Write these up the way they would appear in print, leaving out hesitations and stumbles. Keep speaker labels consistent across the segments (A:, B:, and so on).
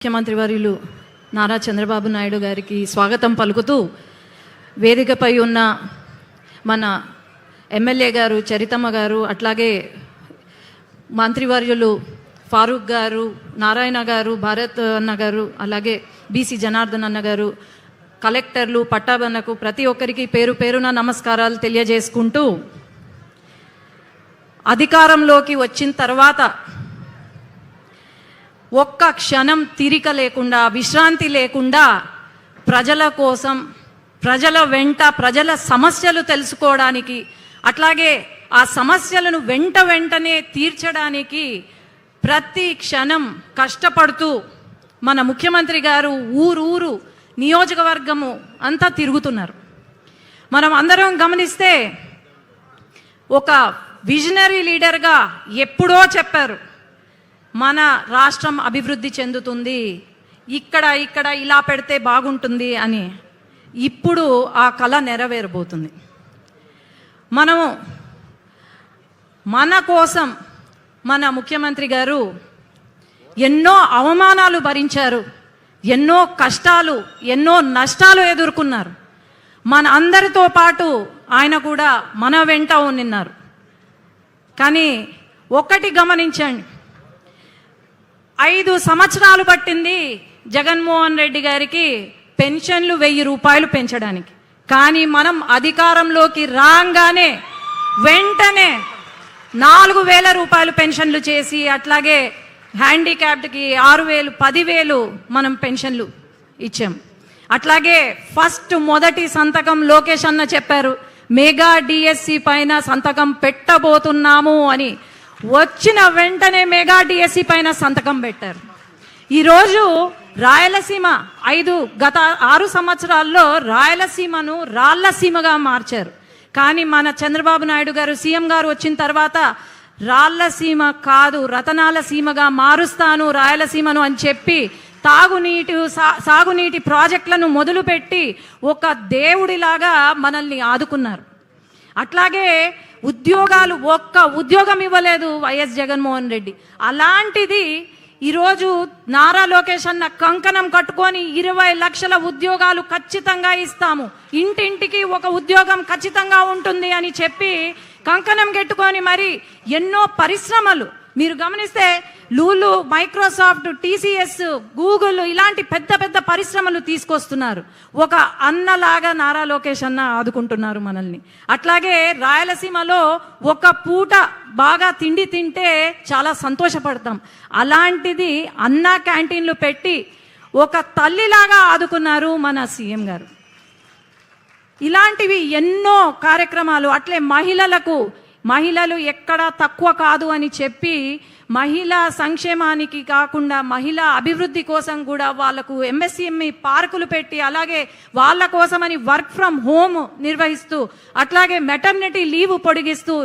A: ముఖ్యమంత్రి వర్యులు నారా చంద్రబాబు నాయుడు గారికి స్వాగతం పలుకుతూ వేదికపై ఉన్న మన ఎమ్మెల్యే గారు చరితమ్మ గారు, అట్లాగే మంత్రివర్యులు ఫారూక్ గారు, నారాయణ గారు, భారత్ అన్న గారు, అలాగే బీసీ జనార్దన్ అన్న గారు, కలెక్టర్లు, పట్టాభన్నకు ప్రతి ఒక్కరికి పేరు పేరున నమస్కారాలు తెలియజేసుకుంటూ, అధికారంలోకి వచ్చిన తర్వాత ఒక్క క్షణం తీరిక లేకుండా, విశ్రాంతి లేకుండా ప్రజల కోసం, ప్రజల వెంట, ప్రజల సమస్యలు తెలుసుకోవడానికి, అట్లాగే ఆ సమస్యలను వెంటనే తీర్చడానికి ప్రతి క్షణం కష్టపడుతూ మన ముఖ్యమంత్రి గారు ఊరు నియోజకవర్గము అంతా తిరుగుతున్నారు. మనం అందరం గమనిస్తే ఒక విజనరీ లీడర్గా ఎప్పుడో చెప్పారు, మన రాష్ట్రం అభివృద్ధి చెందుతుంది, ఇక్కడ ఇలా పెడితే బాగుంటుంది అని. ఇప్పుడు ఆ కళ నెరవేరబోతుంది. మనము మన కోసం మన ముఖ్యమంత్రి గారు ఎన్నో అవమానాలు భరించారు, ఎన్నో కష్టాలు, ఎన్నో నష్టాలు ఎదుర్కొన్నారు. మన అందరితో పాటు ఆయన కూడా మన వెంట ఉన్నారు. కానీ ఒక్కటి గమనించండి, 5 సంవత్సరాలు పట్టింది జగన్మోహన్ రెడ్డి గారికి పెన్షన్లు 1000 రూపాయలు పెంచడానికి. కానీ మనం అధికారంలోకి రాగానే వెంటనే 4000 రూపాయలు పెన్షన్లు చేసి, అట్లాగే హ్యాండిక్యాప్డ్కి 6000, 10,000 మనం పెన్షన్లు ఇచ్చాం. అట్లాగే మొదటి సంతకం లోకేష్ అన్న చెప్పారు, మెగా డిఎస్సి పైన సంతకం పెట్టబోతున్నాము అని. వచ్చిన వెంటనే మెగా డిఎస్సి పైన సంతకం పెట్టారు. ఈరోజు రాయలసీమ గత 6 సంవత్సరాల్లో రాయలసీమను రాళ్లసీమగా మార్చారు. కానీ మన చంద్రబాబు నాయుడు గారు సీఎం గారు వచ్చిన తర్వాత రాళ్లసీమ కాదు, రతనాల సీమగా మారుస్తాను రాయలసీమను అని చెప్పి సాగునీటి ప్రాజెక్టులను మొదలుపెట్టి ఒక దేవుడిలాగా మనల్ని ఆదుకున్నారు. అట్లాగే ఉద్యోగాలు, ఒక్క ఉద్యోగం ఇవ్వలేదు వైఎస్ జగన్మోహన్ రెడ్డి. అలాంటిది ఈరోజు నారా లోకేష్ అన్న కంకణం కట్టుకొని 20 లక్షల ఉద్యోగాలు ఖచ్చితంగా ఇస్తాము, ఇంటింటికి ఒక ఉద్యోగం ఖచ్చితంగా ఉంటుంది అని చెప్పి కంకణం కట్టుకొని మరి ఎన్నో పరిశ్రమలు మీరు గమనిస్తే లూలు, మైక్రోసాఫ్ట్, టీసీఎస్, గూగుల్ ఇలాంటి పెద్ద పరిశ్రమలు తీసుకొస్తున్నారు. ఒక అన్నలాగా నారా లోకేష్ అన్న ఆదుకుంటున్నారు మనల్ని. అట్లాగే రాయలసీమలో ఒక పూట బాగా తిండి తింటే చాలా సంతోషపడతాం. అలాంటిది అన్న క్యాంటీన్లు పెట్టి ఒక తల్లిలాగా ఆదుకున్నారు మన సీఎం గారు. ఇలాంటివి ఎన్నో కార్యక్రమాలు. అట్లే మహిళలు ఎక్కడా తక్కువ కాదు అని చెప్పి మహిళా సంక్షేమానికి కాకుండా మహిళా అభివృద్ధి కోసం కూడా వాళ్లకు ఎంఎస్ఎంఈ పార్కులు పెట్టి, అలాగే వాళ్ళ కోసమని వర్క్ ఫ్రమ్ హోమ్ నిర్వహిస్తూ, అట్లాగే మెటర్నిటీ లీవ్ పొడిగిస్తూ.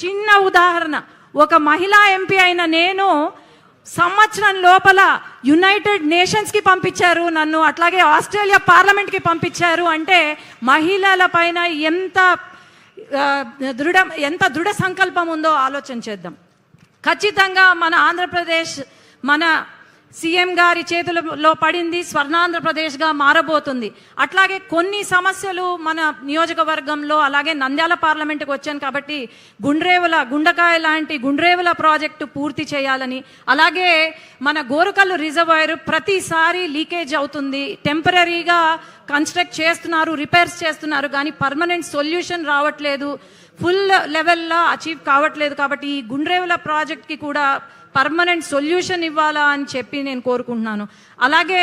A: చిన్న ఉదాహరణ, ఒక మహిళా ఎంపీ అయిన నేను సంవత్సరం లోపల యునైటెడ్ నేషన్స్కి పంపించారు నన్ను, అట్లాగే ఆస్ట్రేలియా పార్లమెంట్కి పంపించారు. అంటే మహిళల పైన ఎంత దృఢ సంకల్పం ఉందో ఆలోచన చేద్దాం. ఖచ్చితంగా మన ఆంధ్రప్రదేశ్ మన సీఎం గారి చేతులలో పడింది, స్వర్ణాంధ్రప్రదేశ్గా మారబోతుంది. అట్లాగే కొన్ని సమస్యలు మన నియోజకవర్గంలో, అలాగే నంద్యాల పార్లమెంటుకు వచ్చాను కాబట్టి గుండకాయ లాంటి గుండ్రేవుల ప్రాజెక్టు పూర్తి చేయాలని, అలాగే మన గోరుకల్లు రిజర్వాయర్ ప్రతిసారి లీకేజ్ అవుతుంది, టెంపరీగా కన్స్ట్రక్ట్ చేస్తున్నారు, రిపేర్స్ చేస్తున్నారు, కానీ పర్మనెంట్ సొల్యూషన్ రావట్లేదు, ఫుల్ లెవెల్లో అచీవ్ కావట్లేదు. కాబట్టి ఈ గుండ్రేవుల ప్రాజెక్ట్కి కూడా పర్మనెంట్ సొల్యూషన్ ఇవ్వాలా అని చెప్పి నేను కోరుకుంటున్నాను. అలాగే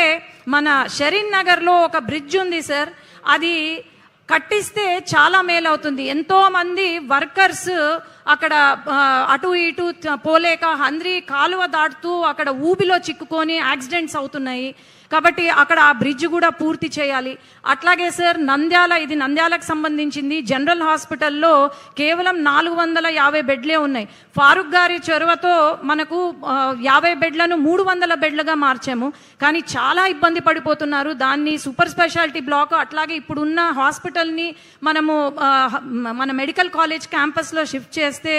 A: మన షరీన్ నగర్లో ఒక బ్రిడ్జ్ ఉంది సార్, అది కట్టిస్తే చాలా మేలు అవుతుంది. ఎంతోమంది వర్కర్స్ అక్కడ అటు ఇటు పోలేక హంద్రి కాలువ దాటుతూ అక్కడ ఊబిలో చిక్కుకొని యాక్సిడెంట్స్ అవుతున్నాయి. కాబట్టి అక్కడ ఆ బ్రిడ్జ్ కూడా పూర్తి చేయాలి. అట్లాగే సార్ ఇది నంద్యాలకు సంబంధించింది. జనరల్ హాస్పిటల్లో కేవలం 450 బెడ్లే ఉన్నాయి. ఫారూక్ గారి చొరవతో మనకు 50 బెడ్లను 300 బెడ్లుగా మార్చాము. కానీ చాలా ఇబ్బంది పడిపోతున్నారు. దాన్ని సూపర్ స్పెషాలిటీ బ్లాక్, అట్లాగే ఇప్పుడున్న హాస్పిటల్ని మన మెడికల్ కాలేజ్ క్యాంపస్లో షిఫ్ట్ చేసి చేస్తే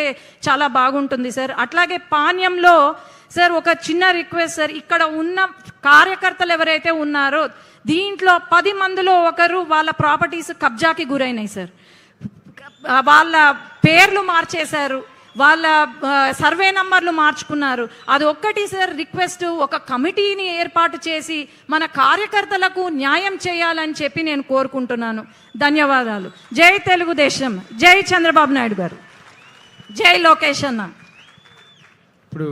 A: చాలా బాగుంటుంది సార్. అట్లాగే పాణ్యంలో సార్ ఒక చిన్న రిక్వెస్ట్ సార్, ఇక్కడ ఉన్న కార్యకర్తలు ఎవరైతే ఉన్నారో దీంట్లో 10 మందిలో ఒకరు వాళ్ళ ప్రాపర్టీస్ కబ్జాకి గురైనాయి సార్. వాళ్ళ పేర్లు మార్చేశారు, వాళ్ళ సర్వే నంబర్లు మార్చుకున్నారు. అది ఒక్కటి సార్ రిక్వెస్ట్, ఒక కమిటీని ఏర్పాటు చేసి మన కార్యకర్తలకు న్యాయం చేయాలని చెప్పి నేను కోరుకుంటున్నాను. ధన్యవాదాలు. జై తెలుగుదేశం, జై చంద్రబాబు నాయుడు గారు, జై లోకేష్ అన్న.
B: ఇప్పుడు